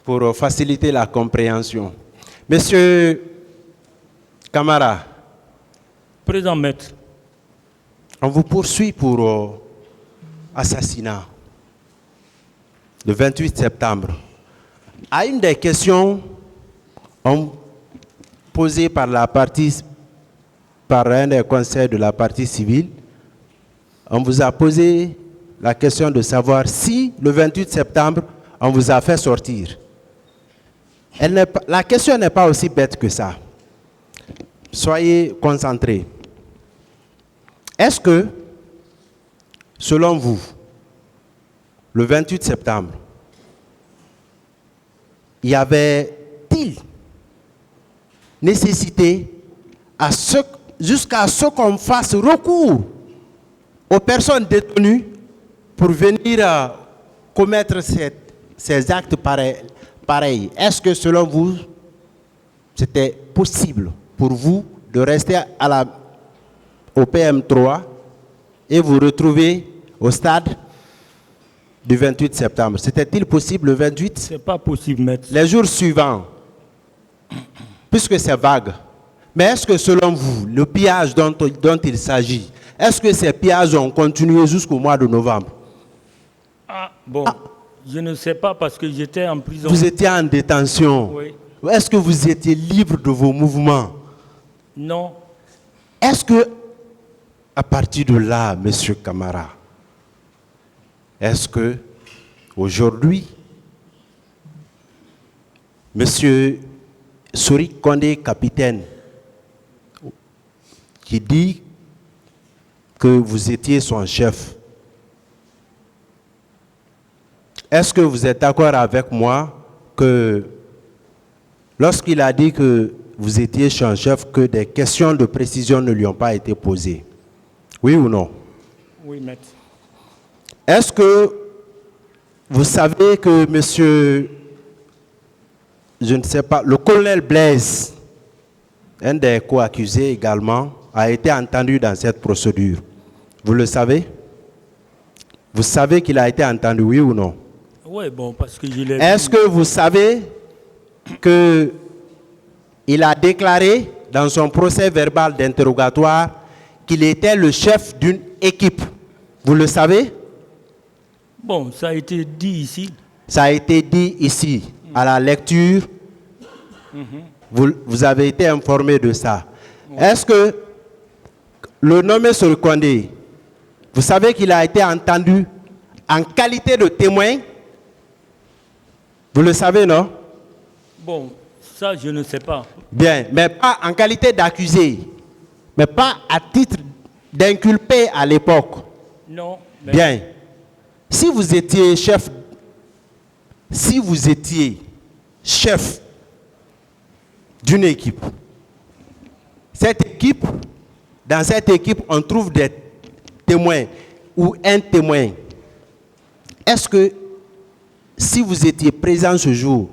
pour faciliter la compréhension. Monsieur Camara, Présent, maître. on vous poursuit pour assassinat le 28 septembre. À une des questions posées par un des conseils de la partie civile, on vous a posé la question de savoir si le 28 septembre, on vous a fait sortir. La question n'est pas aussi bête que ça. Soyez concentrés. Est-ce que, selon vous, le 28 septembre, y avait-il nécessité jusqu'à ce qu'on fasse recours aux personnes détenues pour venir commettre ces actes pareils? Est-ce que, selon vous, c'était possible pour vous de rester au PM3 et vous retrouver au stade du 28 septembre? C'était-il possible le 28? C'est pas possible, maître. Les jours suivants, puisque c'est vague, mais est-ce que selon vous, le pillage dont il s'agit, est-ce que ces pillages ont continué jusqu'au mois de novembre? Je ne sais pas parce que j'étais en prison. Vous étiez en détention. Oui. Est-ce que vous étiez libre de vos mouvements? Non. Est-ce que, à partir de là, Monsieur Camara, est-ce que, aujourd'hui, Monsieur Sorik Kondé, capitaine, qui dit que vous étiez son chef, est-ce que vous êtes d'accord avec moi que lorsqu'il a dit que vous étiez son chef, que des questions de précision ne lui ont pas été posées? Oui ou non? Oui, maître. Est-ce que vous savez que monsieur, je ne sais pas, le colonel Blaise, un des co-accusés également, a été entendu dans cette procédure? Vous le savez? Vous savez qu'il a été entendu, oui ou non? Oui, bon, parce que je l'ai... Est-ce que vous savez qu'il a déclaré dans son procès verbal d'interrogatoire qu'il était le chef d'une équipe? Vous le savez? Bon, ça a été dit ici. Ça a été dit ici, à la lecture. Vous avez été informé de ça. Est-ce que le nommé Sorik Kondé, vous savez qu'il a été entendu en qualité de témoin? Vous le savez, non? Bon, ça, je ne sais pas. Bien, mais pas en qualité d'accusé, mais pas à titre d'inculpé à l'époque. Non. Mais... Bien. Si vous étiez chef d'une équipe, dans cette équipe, on trouve des témoins ou un témoin. Est-ce que si vous étiez présent ce jour,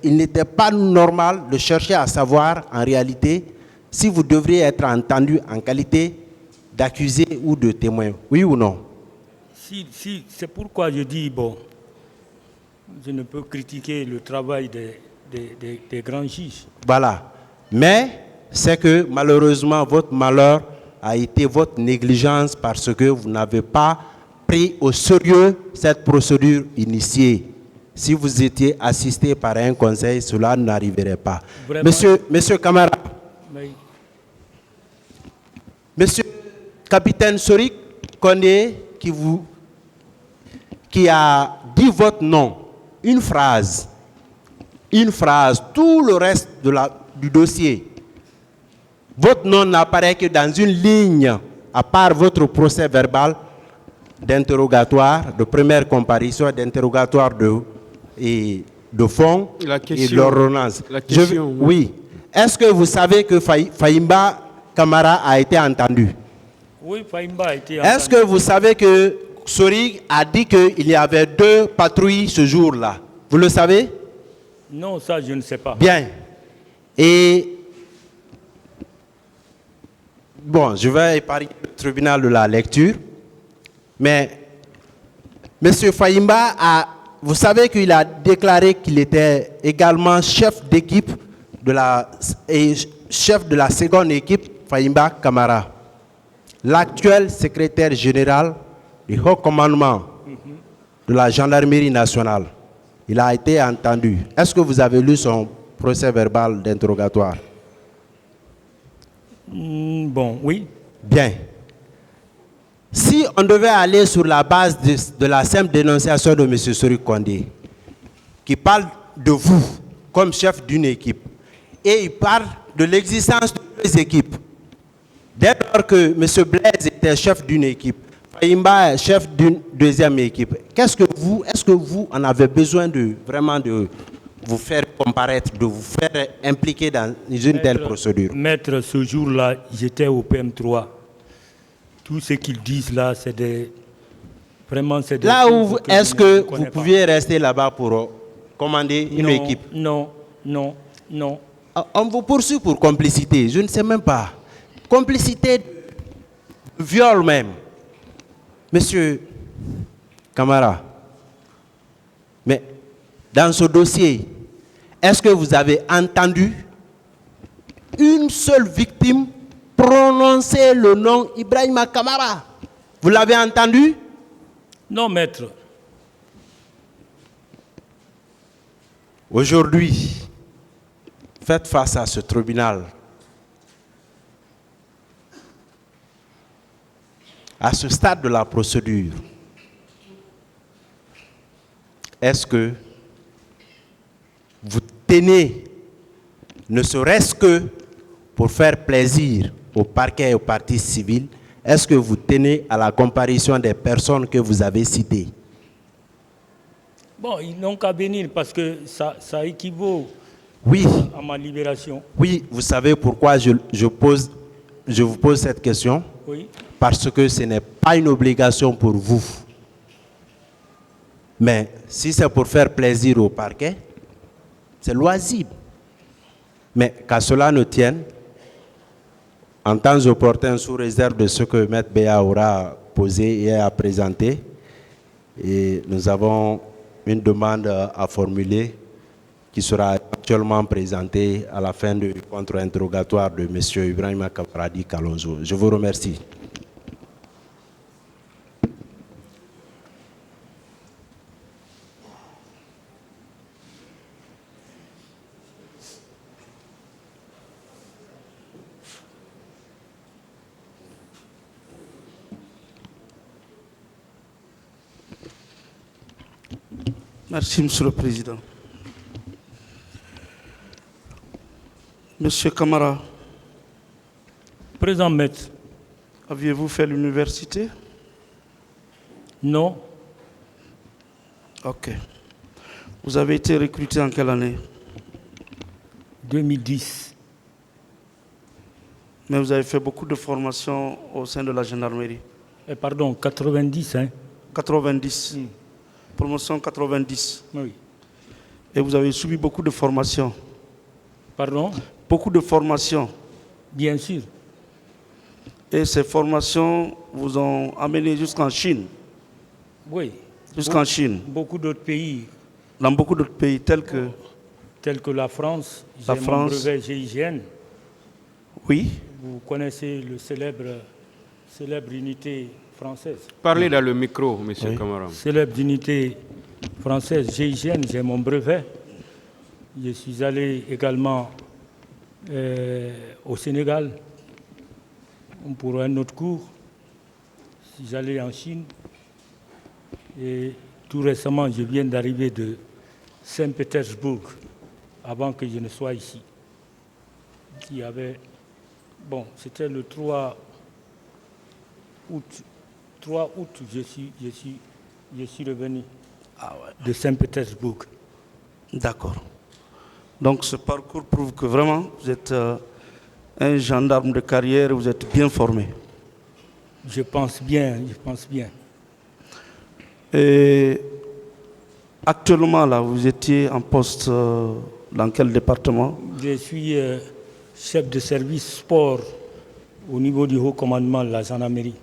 il n'était pas normal de chercher à savoir en réalité si vous devriez être entendu en qualité d'accusé ou de témoin, oui ou non? Si, c'est pourquoi je dis, bon, je ne peux critiquer le travail des grands juges. Voilà. Mais c'est que malheureusement, votre malheur a été votre négligence parce que vous n'avez pas pris au sérieux cette procédure initiée. Si vous étiez assisté par un conseil, cela n'arriverait pas. Vraiment? Monsieur Camara, Oui. Monsieur Capitaine Sorik Kondé, qui a dit votre nom, une phrase, tout le reste du dossier, votre nom n'apparaît que dans une ligne, à part votre procès verbal d'interrogatoire, de première comparution, d'interrogatoire de fond et de l'ordonnance. Oui. Est-ce que vous savez que Fahimba Camara a été entendu? Oui, Fahimba a été entendu. Est-ce que vous savez que Sorik a dit qu'il y avait 2 patrouilles ce jour-là? Vous le savez? Non, ça, je ne sais pas. Bien. Et, bon, je vais épargner le tribunal de la lecture, mais M. Fahimba vous savez qu'il a déclaré qu'il était également chef d'équipe et chef de la seconde équipe, Fahimba Kamara, l'actuel secrétaire général du haut commandement de la gendarmerie nationale. Il a été entendu. Est-ce que vous avez lu son procès verbal d'interrogatoire? Bon, oui. Bien. Si on devait aller sur la base de la simple dénonciation de M. Sori Kondé, qui parle de vous comme chef d'une équipe, et il parle de l'existence de deux équipes. Dès lors que M. Blaise était chef d'une équipe, Fahimba est chef d'une deuxième équipe, est-ce que vous en avez besoin vraiment de vous faire comparaître, de vous faire impliquer dans une telle procédure? Maître, ce jour-là, j'étais au PM3. Tout ce qu'ils disent là, c'est des... Vraiment, c'est des... Là où est-ce que vous pouviez rester là-bas pour commander une équipe? Non. On vous poursuit pour complicité, je ne sais même pas. Complicité, viol même. Monsieur Kamara, mais dans ce dossier, est-ce que vous avez entendu une seule victime prononcer le nom Ibrahima Kamara? Vous l'avez entendu? Non, maître. Aujourd'hui, faites face à ce tribunal. À ce stade de la procédure, est-ce que vous tenez, ne serait-ce que pour faire plaisir au parquet et aux parties civiles, est-ce que vous tenez à la comparution des personnes que vous avez citées? Bon, ils n'ont qu'à venir parce que ça équivaut à ma libération. Oui, vous savez pourquoi je vous pose cette question? Oui. Parce que ce n'est pas une obligation pour vous. Mais si c'est pour faire plaisir au parquet, c'est loisible. Mais qu'à cela ne tienne, en temps opportun, sous réserve de ce que M. Béa aura posé et a présenté, et nous avons une demande à formuler qui sera actuellement présentée à la fin du contre-interrogatoire de M. Ibrahima Kabaradi Kalonzo. Je vous remercie. Merci, Monsieur le Président. Monsieur Kamara, Présent, maître. aviez-vous fait l'université? Non. Ok. Vous avez été recruté en quelle année? 2010. Mais vous avez fait beaucoup de formations au sein de la gendarmerie. Pardon, 90, hein? 90. Promotion 90. Oui. Et vous avez subi beaucoup de formations. Pardon? Beaucoup de formations. Bien sûr. Et ces formations vous ont amené jusqu'en Chine. Oui. Jusqu'en Chine. Beaucoup d'autres pays. Dans beaucoup d'autres pays tels que... Tels que la France. La J'ai France. mon brevet GIGN. Oui. Vous connaissez le célèbre unité française. Parlez dans le micro, monsieur Kamara. Célèbre unité française GIGN, j'ai mon brevet. Je suis allé également au Sénégal pour un autre cours. Je suis allé en Chine. Et tout récemment, je viens d'arriver de Saint-Pétersbourg, avant que je ne sois ici. Il y avait... Bon, c'était le 3 août. 3 août, je suis revenu de Saint-Pétersbourg. D'accord. Donc ce parcours prouve que vraiment vous êtes un gendarme de carrière, vous êtes bien formé. Je pense bien. Et actuellement, là, vous étiez en poste dans quel département? Je suis chef de service sport au niveau du haut commandement de la gendarmerie.